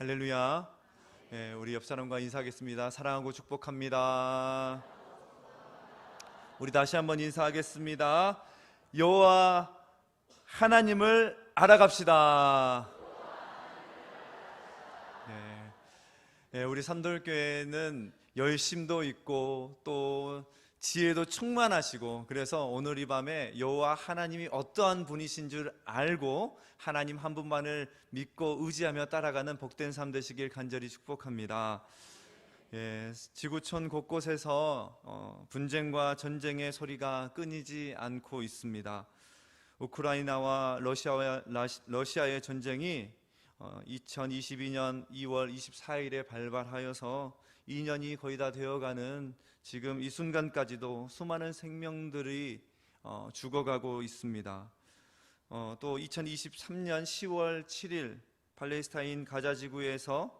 할렐루야. 우리 옆 사람과 인사하겠습니다. 사랑하고 축복합니다. 우리 다시 한번 인사하겠습니다. 여호와 하나님을 알아갑시다. 우리 산돌교회는 열심도 있고 또 지혜도 충만하시고, 그래서 오늘 이 밤에 여호와 하나님이 어떠한 분이신 줄 알고 하나님 한 분만을 믿고 의지하며 따라가는 복된 삶 되시길 간절히 축복합니다. 지구촌 곳곳에서 분쟁과 전쟁의 소리가 끊이지 않고 있습니다. 우크라이나와 러시아의 전쟁이 2022년 2월 24일에 발발하여서 2년이 거의 다 되어가는 지금 이 순간까지도 수많은 생명들이 죽어가고 있습니다. 또 2023년 10월 7일 팔레스타인 가자 지구에서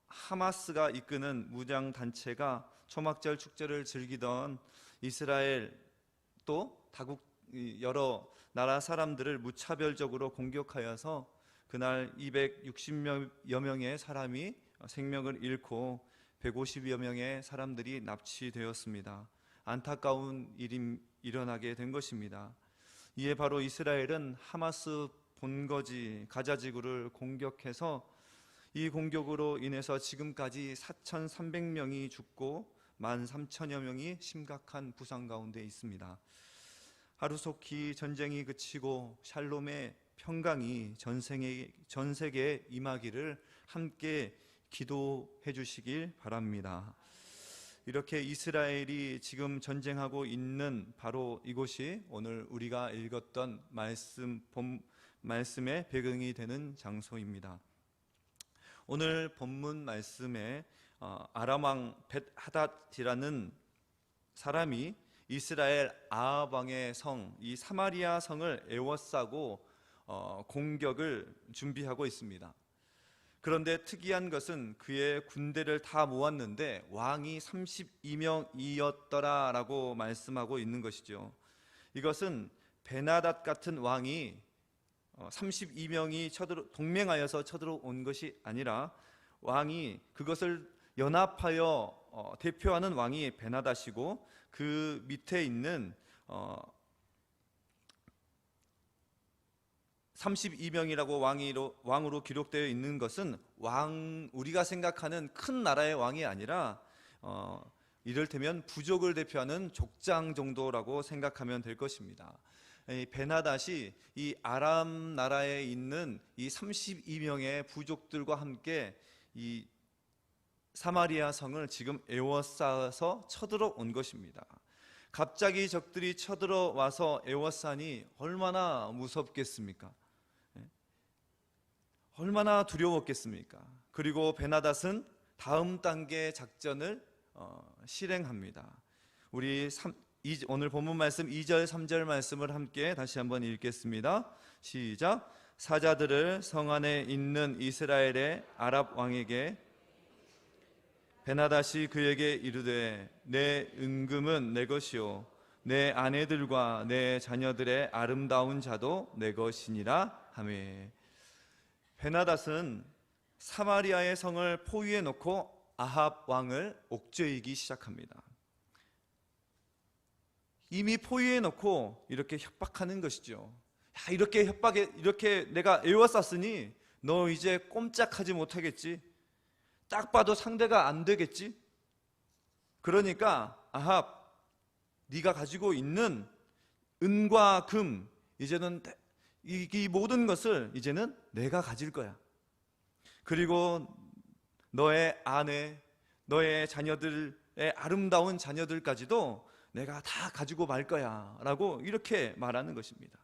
하마스가 이끄는 무장 단체가 초막절 축제를 즐기던 이스라엘 또 다국 여러 나라 사람들을 무차별적으로 공격하여서 그날 260여 명의 사람이 생명을 잃고 150여 명의 사람들이 납치되었습니다. 안타까운 일이 일어나게 된 것입니다. 이에 바로 이스라엘은 하마스 본거지 가자 지구를 공격해서 이 공격으로 인해서 지금까지 4,300명이 죽고 13,000여 명이 심각한 부상 가운데 있습니다. 하루속히 전쟁이 그치고 샬롬의 평강이 전 세계에 임하기를 함께 기도해 주시길 바랍니다. 이렇게 이스라엘이 지금 전쟁하고 있는 바로 이곳이 오늘 우리가 읽었던 말씀의 배경이 되는 장소입니다. 오늘 본문 말씀에 아람 왕 벳하닷이라는 사람이 이스라엘 아합 왕의 성, 이 사마리아 성을 에워싸고 공격을 준비하고 있습니다. 그런데 특이한 것은 그의 군대를 다 모았는데 왕이 32명이었더라라고 말씀하고 있는 것이죠. 이것은 베나닷 같은 왕이 32명이 동맹하여서 쳐들어온 것이 아니라 왕이 그것을 연합하여 대표하는 왕이 베나닷이고, 그 밑에 있는 32명이라고 왕으로 기록되어 있는 것은 우리가 생각하는 큰 나라의 왕이 아니라 이를테면 부족을 대표하는 족장 정도라고 생각하면 될 것입니다. 베나닷이 이 아람 나라에 있는 이 32명의 부족들과 함께 이 사마리아 성을 지금 에워싸서 쳐들어온 것입니다. 갑자기 적들이 쳐들어와서 에워싸니 얼마나 무섭겠습니까? 얼마나 두려웠겠습니까? 그리고 베나닷은 다음 단계 작전을 실행합니다. 우리 오늘 본문 말씀 2절 3절 말씀을 함께 다시 한번 읽겠습니다. 시작. 사자들을 성 안에 있는 이스라엘의 아랍 왕에게 베나닷이 그에게 이르되 내 은금은 내 것이요 내 아내들과 내 자녀들의 아름다운 자도 내 것이니라 하매. 베나닷은 사마리아의 성을 포위해 놓고 아합 왕을 옥죄이기 시작합니다. 이미 포위해 놓고 이렇게 협박하는 것이죠. 야, 이렇게 내가 에워쌌으니 너 이제 꼼짝하지 못하겠지. 딱 봐도 상대가 안 되겠지. 그러니까 아합, 네가 가지고 있는 은과 금, 이제는 이 모든 것을 이제는 내가 가질 거야. 그리고 너의 아내, 너의 자녀들의 아름다운 자녀들까지도 내가 다 가지고 말 거야 라고 이렇게 말하는 것입니다.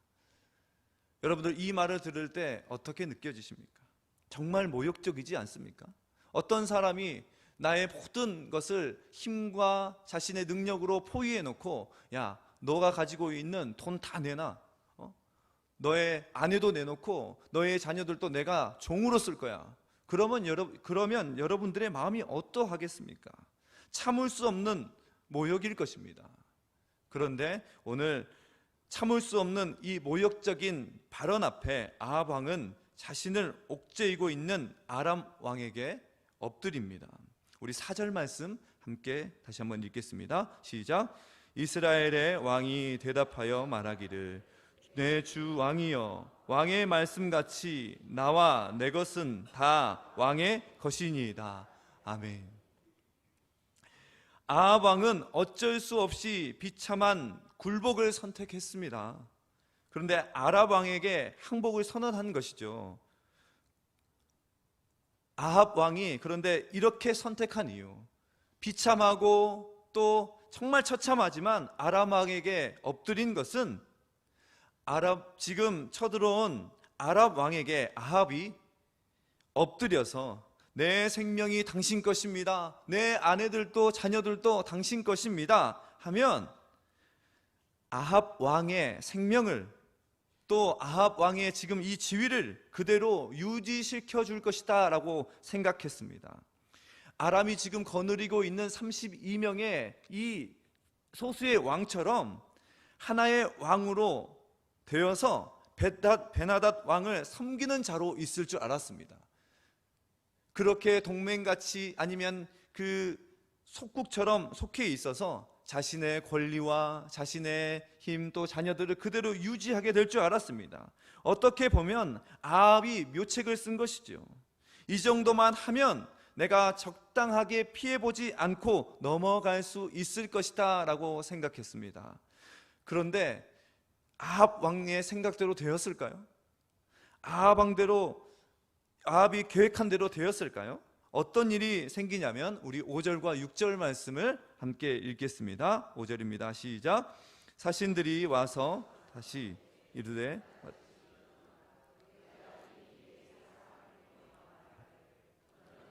여러분들 이 말을 들을 때 어떻게 느껴지십니까? 정말 모욕적이지 않습니까? 어떤 사람이 나의 모든 것을 힘과 자신의 능력으로 포위해 놓고, 야, 너가 가지고 있는 돈 다 내놔, 너의 아내도 내놓고 너의 자녀들도 내가 종으로 쓸 거야. 그러면 여러분들의 마음이 어떠하겠습니까? 참을 수 없는 모욕일 것입니다. 그런데 오늘 참을 수 없는 이 모욕적인 발언 앞에 아합 왕은 자신을 옥죄이고 있는 아람 왕에게 엎드립니다. 우리 4절 말씀 함께 다시 한번 읽겠습니다. 시작. 이스라엘의 왕이 대답하여 말하기를 내 주 왕이여, 왕의 말씀같이 나와 내 것은 다 왕의 것이니이다. 아멘. 아합 왕은 어쩔 수 없이 비참한 굴복을 선택했습니다. 그런데 아합 왕에게 항복을 선언한 것이죠. 아합 왕이 그런데 이렇게 선택한 이유, 비참하고 또 정말 처참하지만 아람 왕에게 엎드린 것은 지금 쳐들어온 아람 왕에게 아합이 엎드려서 내 생명이 당신 것입니다, 내 아내들도 자녀들도 당신 것입니다 하면 아합 왕의 생명을, 또 아합 왕의 지금 이 지위를 그대로 유지시켜 줄 것이다 라고 생각했습니다. 아람이 지금 거느리고 있는 32명의 이 소수의 왕처럼 하나의 왕으로 되어서 베나닷 왕을 섬기는 자로 있을 줄 알았습니다. 그렇게 동맹같이 아니면 그 속국처럼 속해 있어서 자신의 권리와 자신의 힘, 또 자녀들을 그대로 유지하게 될 줄 알았습니다. 어떻게 보면 아합이 묘책을 쓴 것이죠. 이 정도만 하면 내가 적당하게 피해보지 않고 넘어갈 수 있을 것이다 라고 생각했습니다. 그런데 아합 왕의 생각대로 되었을까요? 아합이 계획한 대로 되었을까요? 어떤 일이 생기냐면 우리 5절과 6절 말씀을 함께 읽겠습니다. 5절입니다. 시작. 사신들이 와서 다시 이르되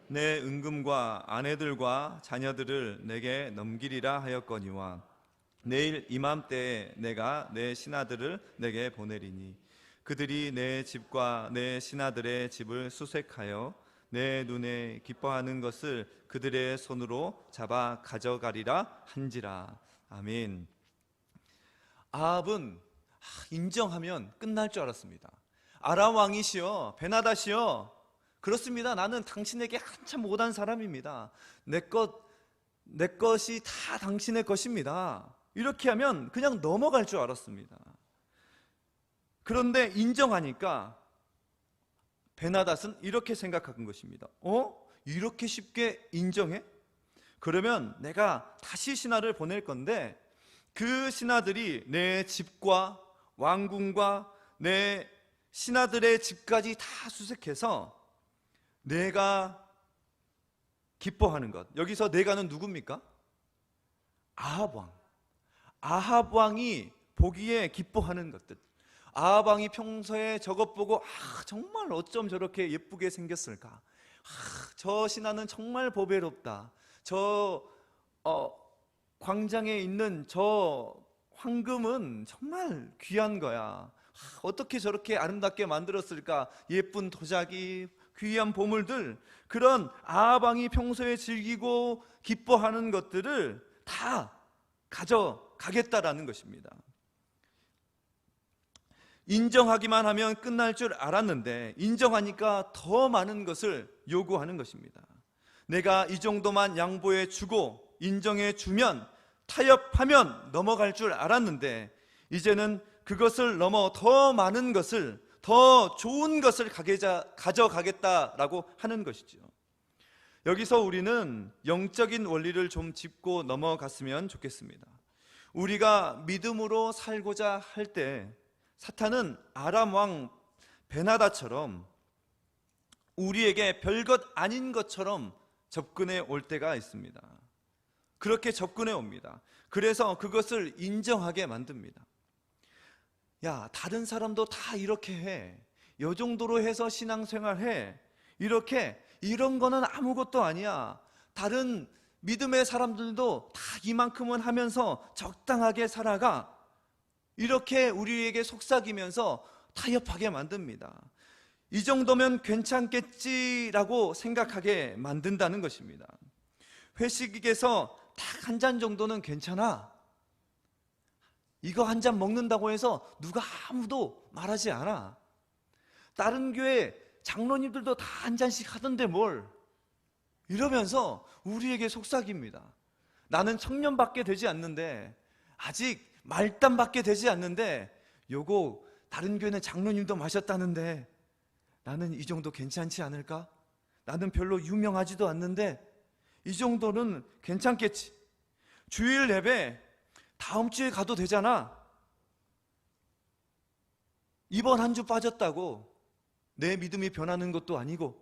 내 은금과 아내들과 자녀들을 내게 넘기리라 하였거니와 내일 이맘때에 내가 내 신하들을 내게 보내리니 그들이 내 집과 내 신하들의 집을 수색하여 내 눈에 기뻐하는 것을 그들의 손으로 잡아 가져가리라 한지라. 아멘. 아합은 인정하면 끝날 줄 알았습니다. 아람 왕이시여, 베나닷이여, 그렇습니다. 나는 당신에게 한참 못한 사람입니다. 내 것이 다 당신의 것입니다. 이렇게 하면 그냥 넘어갈 줄 알았습니다. 그런데 인정하니까 베나닷은 이렇게 생각한 것입니다. 이렇게 쉽게 인정해? 그러면 내가 다시 신하를 보낼 건데 그 신하들이 내 집과 왕궁과 내 신하들의 집까지 다 수색해서 내가 기뻐하는 것, 여기서 내가는 누굽니까? 아합 왕. 아합 왕이 보기에 기뻐하는 것들. 아합 왕이 평소에 저것 보고 정말 어쩜 저렇게 예쁘게 생겼을까? 저 신하는 정말 보배롭다. 저 광장에 있는 저 황금은 정말 귀한 거야. 어떻게 저렇게 아름답게 만들었을까? 예쁜 도자기, 귀한 보물들, 그런 아합 왕이 평소에 즐기고 기뻐하는 것들을 다 가져가겠다라는 것입니다. 인정하기만 하면 끝날 줄 알았는데 인정하니까 더 많은 것을 요구하는 것입니다. 내가 이 정도만 양보해 주고 인정해 주면, 타협하면 넘어갈 줄 알았는데 이제는 그것을 넘어 더 많은 것을, 더 좋은 것을 가져가겠다라고 하는 것이죠. 여기서 우리는 영적인 원리를 좀 짚고 넘어갔으면 좋겠습니다. 우리가 믿음으로 살고자 할 때 사탄은 아람 왕 베나닷처럼 우리에게 별것 아닌 것처럼 접근해 올 때가 있습니다. 그렇게 접근해 옵니다. 그래서 그것을 인정하게 만듭니다. 야, 다른 사람도 다 이렇게 해. 이 정도로 해서 신앙생활해. 이런 거는 아무것도 아니야. 다른 믿음의 사람들도 다 이만큼은 하면서 적당하게 살아가. 이렇게 우리에게 속삭이면서 타협하게 만듭니다. 이 정도면 괜찮겠지라고 생각하게 만든다는 것입니다. 회식에서 딱 한 잔 정도는 괜찮아. 이거 한 잔 먹는다고 해서 누가 아무도 말하지 않아. 다른 교회 장로님들도 다 한 잔씩 하던데 뭘, 이러면서 우리에게 속삭입니다. 나는 청년밖에 되지 않는데, 아직 말단밖에 되지 않는데, 요거 다른 교회는 장로님도 마셨다는데 나는 이 정도 괜찮지 않을까? 나는 별로 유명하지도 않는데 이 정도는 괜찮겠지. 주일 예배 다음 주에 가도 되잖아. 이번 한 주 빠졌다고 내 믿음이 변하는 것도 아니고,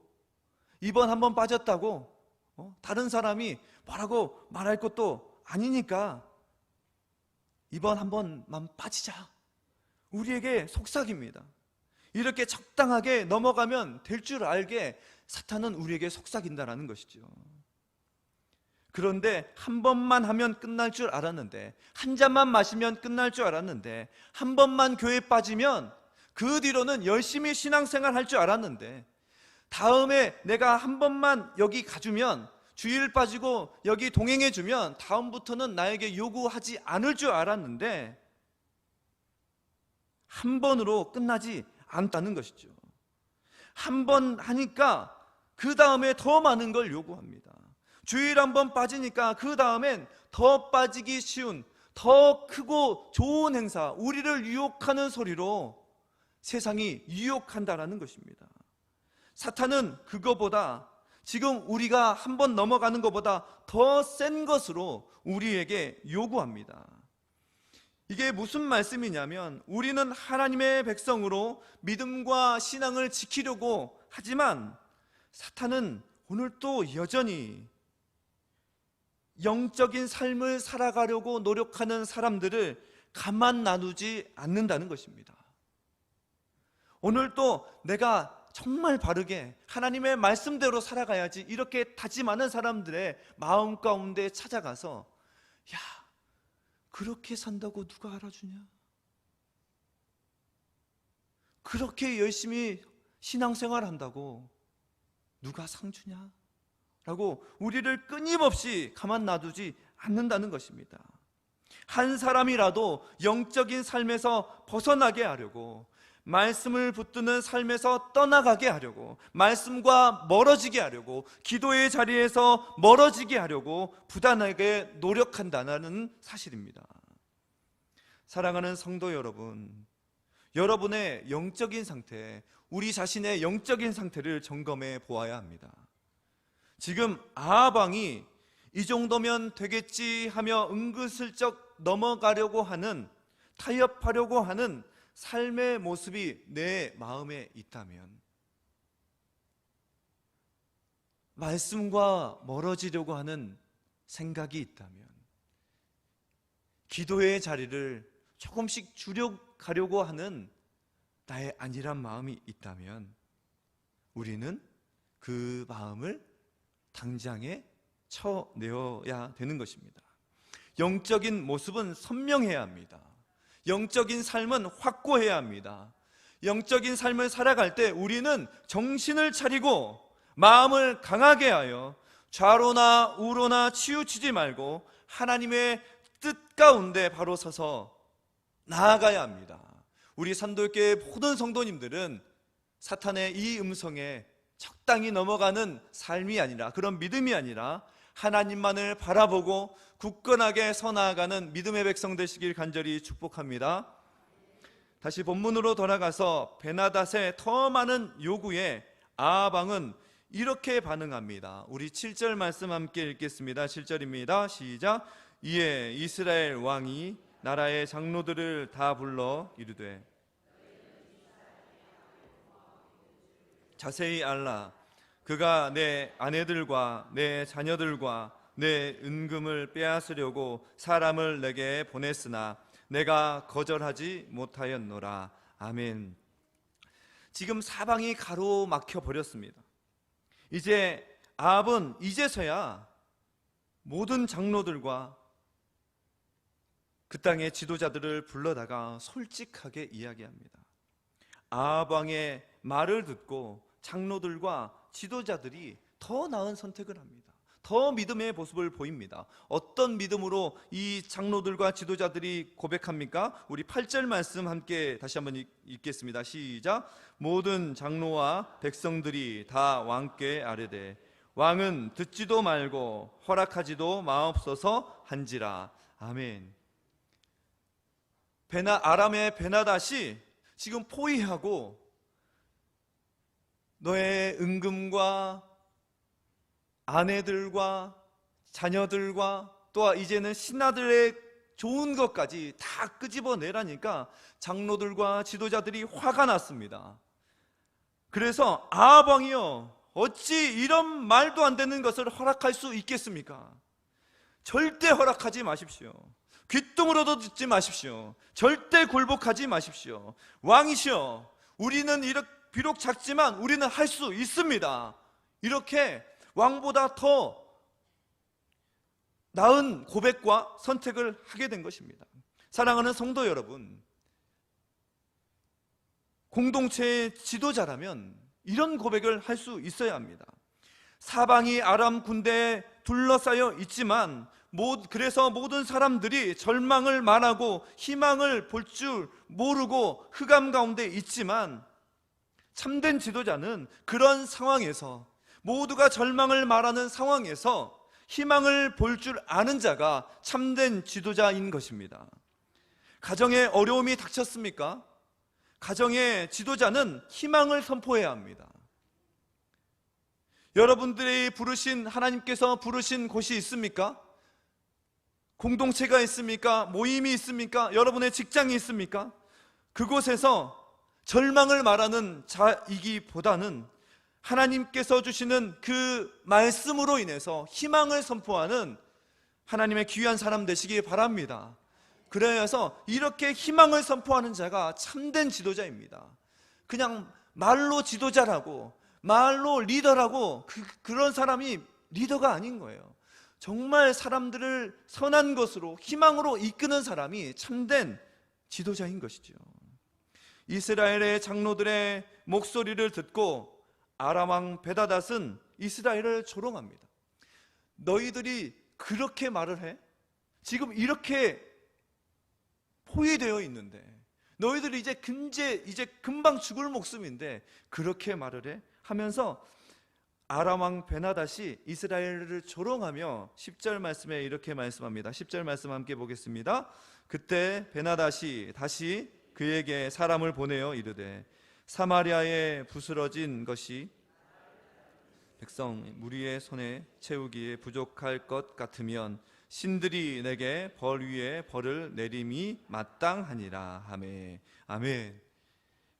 이번 한 번 빠졌다고 다른 사람이 뭐라고 말할 것도 아니니까 이번 한 번만 빠지자, 우리에게 속삭입니다. 이렇게 적당하게 넘어가면 될 줄 알게 사탄은 우리에게 속삭인다는 것이죠. 그런데 한 번만 하면 끝날 줄 알았는데, 한 잔만 마시면 끝날 줄 알았는데, 한 번만 교회에 빠지면 그 뒤로는 열심히 신앙생활 할 줄 알았는데, 다음에 내가 한 번만 여기 가주면, 주일 빠지고 여기 동행해주면 다음부터는 나에게 요구하지 않을 줄 알았는데 한 번으로 끝나지 않다는 것이죠. 한 번 하니까 그 다음에 더 많은 걸 요구합니다. 주일 한 번 빠지니까 그 다음엔 더 빠지기 쉬운, 더 크고 좋은 행사, 우리를 유혹하는 소리로 세상이 유혹한다라는 것입니다. 사탄은 그거보다, 지금 우리가 한 번 넘어가는 것보다 더 센 것으로 우리에게 요구합니다. 이게 무슨 말씀이냐면, 우리는 하나님의 백성으로 믿음과 신앙을 지키려고 하지만 사탄은 오늘 또 여전히 영적인 삶을 살아가려고 노력하는 사람들을 가만 놔두지 않는다는 것입니다. 오늘 또 내가 정말 바르게 하나님의 말씀대로 살아가야지, 이렇게 다짐하는 사람들의 마음 가운데 찾아가서, 야, 그렇게 산다고 누가 알아주냐? 그렇게 열심히 신앙생활 한다고 누가 상 주냐? 라고 우리를 끊임없이 가만 놔두지 않는다는 것입니다. 한 사람이라도 영적인 삶에서 벗어나게 하려고, 말씀을 붙드는 삶에서 떠나가게 하려고, 말씀과 멀어지게 하려고, 기도의 자리에서 멀어지게 하려고 부단하게 노력한다는 사실입니다. 사랑하는 성도 여러분, 여러분의 영적인 상태, 우리 자신의 영적인 상태를 점검해 보아야 합니다. 지금 아합 왕이 이 정도면 되겠지 하며 은근슬쩍 넘어가려고 하는, 타협하려고 하는 삶의 모습이 내 마음에 있다면, 말씀과 멀어지려고 하는 생각이 있다면, 기도의 자리를 조금씩 줄여가려고 하는 나의 안일한 마음이 있다면, 우리는 그 마음을 당장에 쳐내어야 되는 것입니다. 영적인 모습은 선명해야 합니다. 영적인 삶은 확고해야 합니다. 영적인 삶을 살아갈 때 우리는 정신을 차리고 마음을 강하게 하여 좌로나 우로나 치우치지 말고 하나님의 뜻 가운데 바로 서서 나아가야 합니다. 우리 산돌교회 모든 성도님들은 사탄의 이 음성에 적당히 넘어가는 삶이 아니라, 그런 믿음이 아니라 하나님만을 바라보고 굳건하게 서 나아가는 믿음의 백성 되시길 간절히 축복합니다. 다시 본문으로 돌아가서 베나닷의 더 많은 요구에 아합 왕은 이렇게 반응합니다. 우리 7절 말씀 함께 읽겠습니다. 7절입니다. 시작. 이에 이스라엘 왕이 나라의 장로들을 다 불러 이르되, 자세히 알라. 그가 내 아내들과 내 자녀들과 내 은금을 빼앗으려고 사람을 내게 보냈으나 내가 거절하지 못하였노라. 아멘. 지금 사방이 가로막혀 버렸습니다. 이제 아합은 이제서야 모든 장로들과 그 땅의 지도자들을 불러다가 솔직하게 이야기합니다. 아합 왕의 말을 듣고 장로들과 지도자들이 더 나은 선택을 합니다. 더 믿음의 모습을 보입니다. 어떤 믿음으로 이 장로들과 지도자들이 고백합니까? 우리 8절 말씀 함께 다시 한번 읽겠습니다. 시작. 모든 장로와 백성들이 다 왕께 아뢰되 왕은 듣지도 말고 허락하지도 마옵소서 한지라. 아멘. 아람의 베나닷이 지금 포위하고 너의 은금과 아내들과 자녀들과 또 이제는 신하들의 좋은 것까지 다 끄집어내라니까 장로들과 지도자들이 화가 났습니다. 그래서 아합 왕이여, 어찌 이런 말도 안 되는 것을 허락할 수 있겠습니까? 절대 허락하지 마십시오. 귓등으로도 듣지 마십시오. 절대 굴복하지 마십시오. 왕이시여, 우리는 비록 작지만 우리는 할 수 있습니다. 이렇게 왕보다 더 나은 고백과 선택을 하게 된 것입니다. 사랑하는 성도 여러분, 공동체의 지도자라면 이런 고백을 할 수 있어야 합니다. 사방이 아람 군대에 둘러싸여 있지만 그래서 모든 사람들이 절망을 말하고 희망을 볼 줄 모르고 흑암 가운데 있지만 참된 지도자는 그런 상황에서, 모두가 절망을 말하는 상황에서 희망을 볼 줄 아는 자가 참된 지도자인 것입니다. 가정에 어려움이 닥쳤습니까? 가정의 지도자는 희망을 선포해야 합니다. 여러분들이 하나님께서 부르신 곳이 있습니까? 공동체가 있습니까? 모임이 있습니까? 여러분의 직장이 있습니까? 그곳에서 절망을 말하는 자이기보다는 하나님께서 주시는 그 말씀으로 인해서 희망을 선포하는 하나님의 귀한 사람 되시기 바랍니다. 그래서 이렇게 희망을 선포하는 자가 참된 지도자입니다. 그냥 말로 지도자라고, 말로 리더라고, 그런 사람이 리더가 아닌 거예요. 정말 사람들을 선한 것으로, 희망으로 이끄는 사람이 참된 지도자인 것이죠. 이스라엘의 장로들의 목소리를 듣고 아람 왕 베나닷은 이스라엘을 조롱합니다. 너희들이 그렇게 말을 해? 지금 이렇게 포위되어 있는데, 너희들이 이제 금방 죽을 목숨인데 그렇게 말을 해? 하면서 아람 왕 베나닷이 이스라엘을 조롱하며 10절 말씀에 이렇게 말씀합니다. 10절 말씀 함께 보겠습니다. 그때 베나닷이 다시 그에게 사람을 보내어 이르되 사마리아에 부스러진 것이 백성 무리의 손에 채우기에 부족할 것 같으면 신들이 내게 벌 위에 벌을 내림이 마땅하니라 하매. 아멘.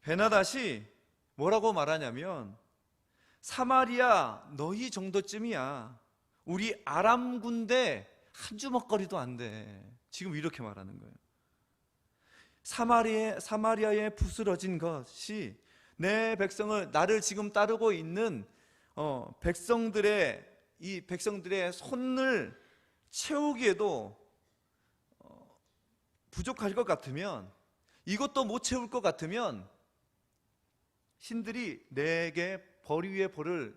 베나닷이 뭐라고 말하냐면, 사마리아 너희 정도쯤이야. 우리 아람 군대 한 주먹거리도 안 돼. 지금 이렇게 말하는 거예요. 사마리아에 부스러진 것이 내 백성을, 나를 지금 따르고 있는 백성들의 손을 채우기에도 부족할 것 같으면, 이것도 못 채울 것 같으면 신들이 내게 벌 위에 벌을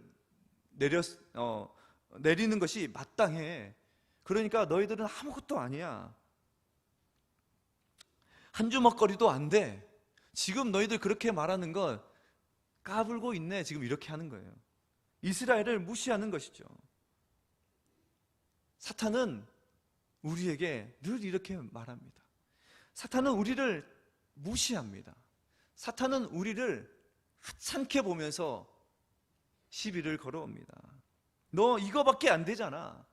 내리는 것이 마땅해. 그러니까 너희들은 아무것도 아니야. 한 주먹거리도 안 돼. 지금 너희들 그렇게 말하는 걸 까불고 있네. 지금 이렇게 하는 거예요. 이스라엘을 무시하는 것이죠. 사탄은 우리에게 늘 이렇게 말합니다. 사탄은 우리를 무시합니다. 사탄은 우리를 하찮게 보면서 시비를 걸어옵니다. 너 이거밖에 안 되잖아.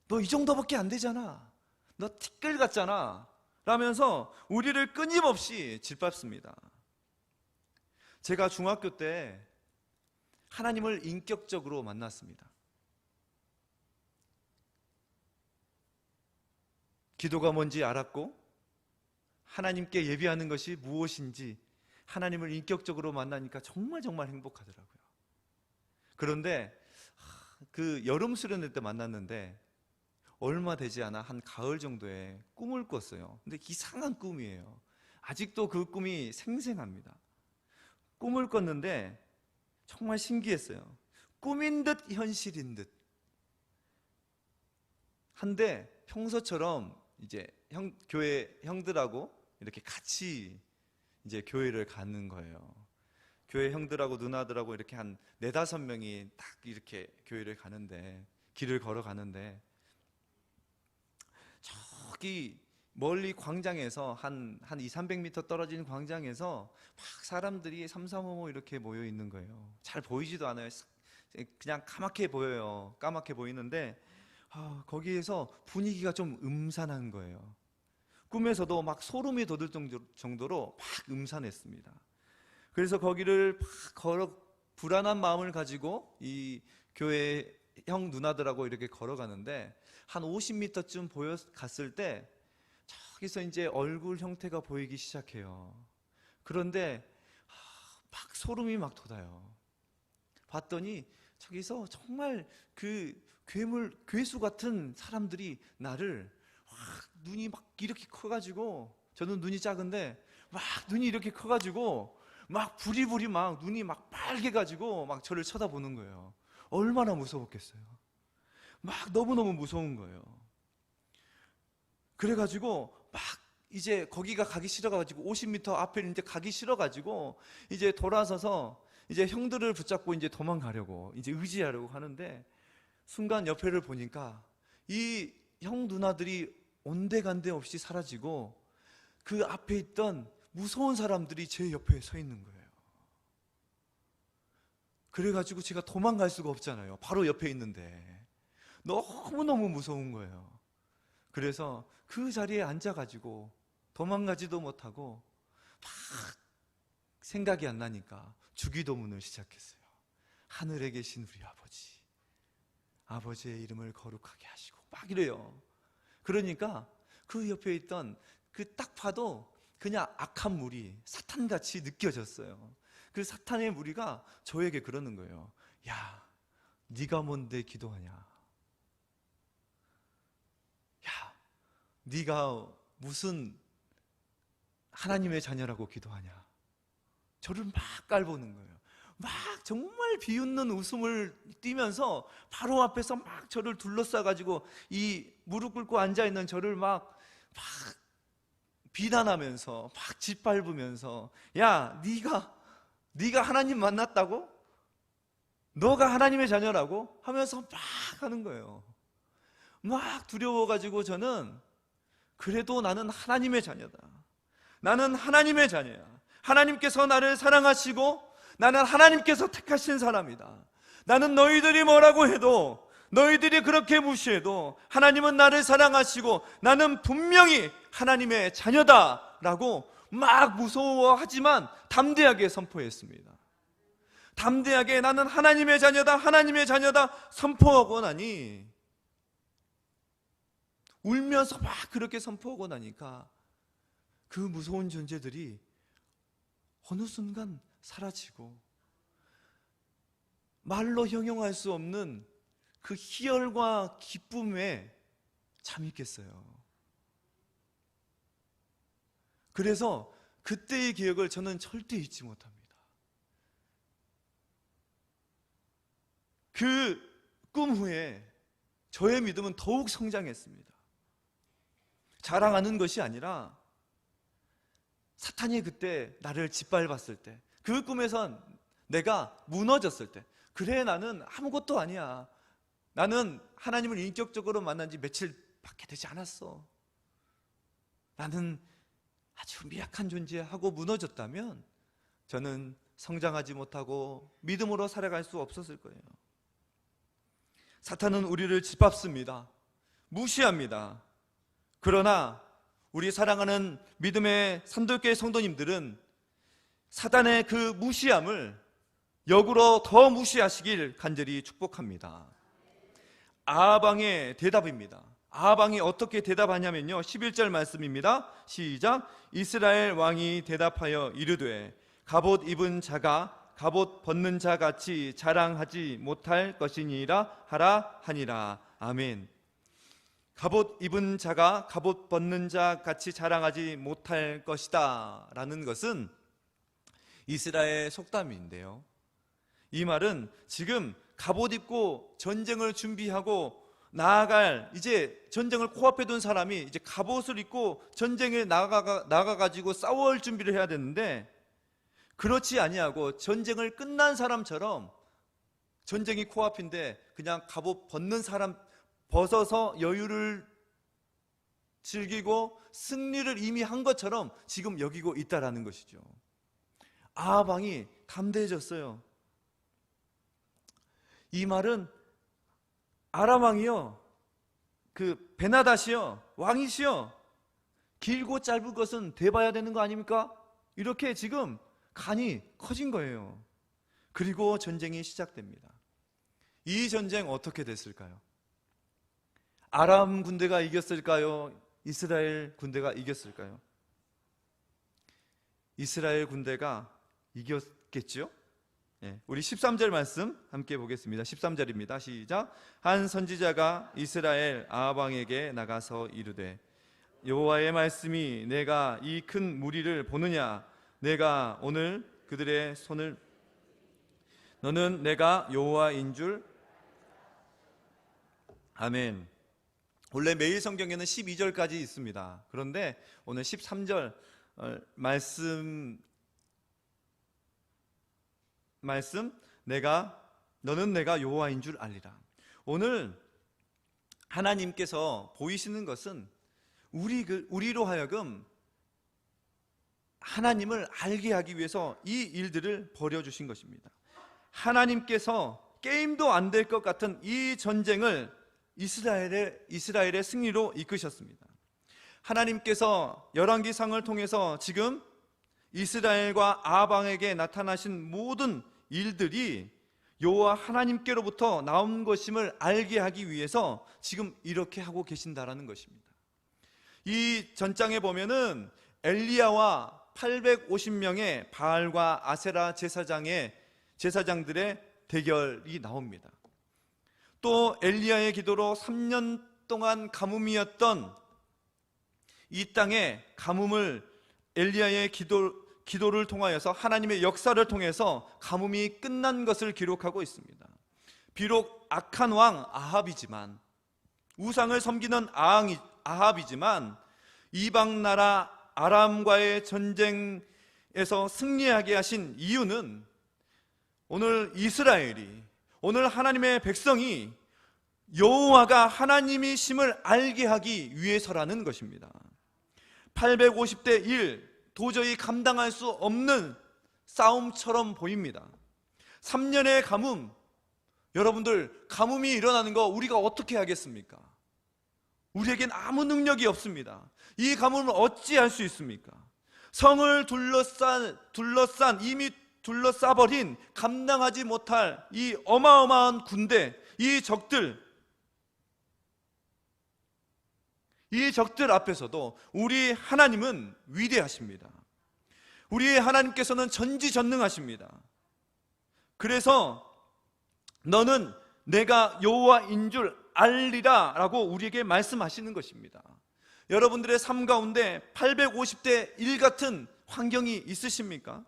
너 이 정도밖에 안 되잖아. 너 티끌 같잖아. 라면서 우리를 끊임없이 짓밟습니다. 제가 중학교 때 하나님을 인격적으로 만났습니다. 기도가 뭔지 알았고, 하나님께 예배하는 것이 무엇인지 하나님을 인격적으로 만나니까 정말 행복하더라고요. 그런데 그 여름 수련회 때 만났는데 얼마 되지 않아 한 가을 정도에 꿈을 꿨어요. 근데 이상한 꿈이에요. 아직도 그 꿈이 생생합니다. 꿈을 꿨는데 정말 신기했어요. 꿈인 듯 현실인 듯. 한데 평소처럼 이제 교회 형들하고 이렇게 같이 이제 교회를 가는 거예요. 교회 형들하고 누나들하고 이렇게 한 4-5명이 딱 이렇게 교회를 가는데, 길을 걸어가는데, 저기 멀리 광장에서 한 200-300m 떨어진 광장에서 막 사람들이 삼삼오오 이렇게 모여 있는 거예요. 잘 보이지도 않아요. 그냥 까맣게 보여요. 까맣게 보이는데 거기에서 분위기가 좀 음산한 거예요. 꿈에서도 막 소름이 돋을 정도로 막 음산했습니다. 그래서 거기를 막 걸어, 불안한 마음을 가지고 이 교회 형 누나들하고 이렇게 걸어가는데, 한 50m쯤 갔을 때 저기서 이제 얼굴 형태가 보이기 시작해요. 그런데 막 소름이 막 돋아요. 봤더니 저기서 정말 그 괴수 같은 사람들이 나를 눈이 막 이렇게 커가지고, 저는 눈이 작은데 막 눈이 이렇게 커가지고 막 부리부리 막 눈이 막 빨개가지고 막 저를 쳐다보는 거예요. 얼마나 무서웠겠어요. 막 너무너무 무서운 거예요. 그래가지고 막 이제 거기가 가기 싫어가지고 50m 앞에 이제 가기 싫어가지고 이제 돌아서서 이제 형들을 붙잡고 이제 도망가려고 이제 의지하려고 하는데, 순간 옆에를 보니까 이 형 누나들이 온데간데 없이 사라지고 그 앞에 있던 무서운 사람들이 제 옆에 서 있는 거예요. 그래가지고 제가 도망갈 수가 없잖아요. 바로 옆에 있는데 너무너무 무서운 거예요. 그래서 그 자리에 앉아가지고 도망가지도 못하고 막 생각이 안 나니까 주기도문을 시작했어요. 하늘에 계신 우리 아버지, 아버지의 이름을 거룩하게 하시고 막 이래요. 그러니까 그 옆에 있던 그 딱 봐도 그냥 악한 무리, 사탄같이 느껴졌어요. 그 사탄의 무리가 저에게 그러는 거예요. 야, 네가 뭔데 기도하냐? 야, 네가 무슨 하나님의 자녀라고 기도하냐? 저를 막 깔보는 거예요. 막 정말 비웃는 웃음을 띠면서 바로 앞에서 막 저를 둘러싸가지고 이 무릎 꿇고 앉아있는 저를 막 비난하면서 막 짓밟으면서, 야, 네가 하나님 만났다고? 너가 하나님의 자녀라고? 하면서 막 하는 거예요. 막 두려워가지고 저는, 그래도 나는 하나님의 자녀다. 나는 하나님의 자녀야. 하나님께서 나를 사랑하시고 나는 하나님께서 택하신 사람이다. 나는 너희들이 뭐라고 해도, 너희들이 그렇게 무시해도 하나님은 나를 사랑하시고 나는 분명히 하나님의 자녀다 라고 막 무서워하지만 담대하게 선포했습니다. 담대하게 나는 하나님의 자녀다, 하나님의 자녀다 선포하고 나니, 울면서 막 그렇게 선포하고 나니까 그 무서운 존재들이 어느 순간 사라지고 말로 형용할 수 없는 그 희열과 기쁨에 잠이 깼어요. 그래서 그때의 기억을 저는 절대 잊지 못합니다. 그 꿈 후에 저의 믿음은 더욱 성장했습니다. 자랑하는 것이 아니라 사탄이 그때 나를 짓밟았을 때, 그 꿈에선 내가 무너졌을 때, 그래 나는 아무것도 아니야, 나는 하나님을 인격적으로 만난 지 며칠밖에 되지 않았어, 나는 아주 미약한 존재야 하고 무너졌다면 저는 성장하지 못하고 믿음으로 살아갈 수 없었을 거예요. 사탄은 우리를 짓밟습니다. 무시합니다. 그러나 우리 사랑하는 믿음의 산돌교회 성도님들은 사단의 그 무시함을 역으로 더 무시하시길 간절히 축복합니다. 아방의 대답입니다. 아방이 어떻게 대답하냐면요, 11절 말씀입니다. 시작. 이스라엘 왕이 대답하여 이르되 갑옷 입은 자가 갑옷 벗는 자 같이 자랑하지 못할 것이니라 하라 하니라. 아멘. 갑옷 입은 자가 갑옷 벗는 자 같이 자랑하지 못할 것이다 라는 것은 이스라엘 속담인데요, 이 말은 지금 갑옷 입고 전쟁을 준비하고 나아갈, 이제 전쟁을 코앞에 둔 사람이 이제 갑옷을 입고 전쟁에 나가가지고 싸울 준비를 해야 되는데, 그렇지 아니하고 전쟁을 끝난 사람처럼, 전쟁이 코앞인데 그냥 갑옷 벗는 사람 벗어서 여유를 즐기고 승리를 이미 한 것처럼 지금 여기고 있다라는 것이죠. 아합 왕이 담대해졌어요. 이 말은 아람 왕이요, 그 베나닷이요, 왕이시여, 길고 짧은 것은 대봐야 되는 거 아닙니까? 이렇게 지금 간이 커진 거예요. 그리고 전쟁이 시작됩니다. 이 전쟁 어떻게 됐을까요? 아람 군대가 이겼을까요? 이스라엘 군대가 이겼을까요? 이스라엘 군대가 이겼겠죠? 우리 13절 말씀 함께 보겠습니다. 13절입니다. 시작. 한 선지자가 이스라엘 아합 왕에게 나가서 이르되, 여호와의 말씀이 내가 이 큰 무리를 보느냐? 내가 오늘 그들의 손을, 너는 내가 여호와인 줄. 아멘. 원래 매일 성경에는 12절까지 있습니다. 그런데 오늘 13절 말씀 너는 내가 여호와인 줄 알리라. 오늘 하나님께서 보이시는 것은 우리로 하여금 하나님을 알게 하기 위해서 이 일들을 벌여주신 것입니다. 하나님께서 게임도 안 될 것 같은 이 전쟁을 이스라엘의 승리로 이끄셨습니다. 하나님께서 열왕기상을 통해서 지금 이스라엘과 아합 왕에게 나타나신 모든 일들이 여호와 하나님께로부터 나온 것임을 알게 하기 위해서 지금 이렇게 하고 계신다라는 것입니다. 이 전장에 보면은 엘리야와 850명의 바알과 아세라 제사장들의 대결이 나옵니다. 또 엘리야의 기도로 3년 동안 가뭄이었던 이 땅에 가뭄을 엘리야의 기도를 통하여서 하나님의 역사를 통해서 가뭄이 끝난 것을 기록하고 있습니다. 비록 악한 왕 아합이지만, 우상을 섬기는 아합이지만, 이방 나라 아람과의 전쟁에서 승리하게 하신 이유는 오늘 이스라엘이, 오늘 하나님의 백성이 여호와가 하나님이심을 알게 하기 위해서라는 것입니다. 850대 1, 도저히 감당할 수 없는 싸움처럼 보입니다. 3년의 가뭄, 여러분들 가뭄이 일어나는 거 우리가 어떻게 하겠습니까? 우리에겐 아무 능력이 없습니다. 이 가뭄을 어찌할 수 있습니까? 성을 이미 둘러싸버린 감당하지 못할 이 어마어마한 군대, 이 적들 앞에서도 우리 하나님은 위대하십니다. 우리 하나님께서는 전지전능하십니다. 그래서 너는 내가 여호와인 줄 알리라 라고 우리에게 말씀하시는 것입니다. 여러분들의 삶 가운데 850대 1 같은 환경이 있으십니까?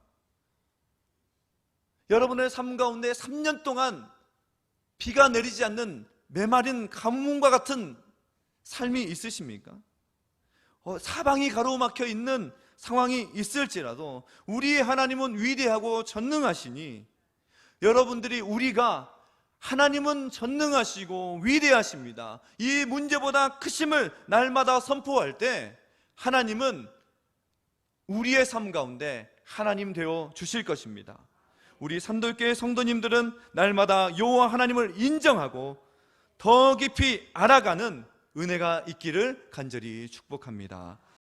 여러분의 삶 가운데 3년 동안 비가 내리지 않는 메마른 가뭄과 같은 삶이 있으십니까? 사방이 가로막혀 있는 상황이 있을지라도 우리 하나님은 위대하고 전능하시니, 여러분들이 우리가 하나님은 전능하시고 위대하십니다, 이 문제보다 크심을 날마다 선포할 때 하나님은 우리의 삶 가운데 하나님 되어 주실 것입니다. 우리 산돌교회 성도님들은 날마다 여호와 하나님을 인정하고 더 깊이 알아가는 은혜가 있기를 간절히 축복합니다.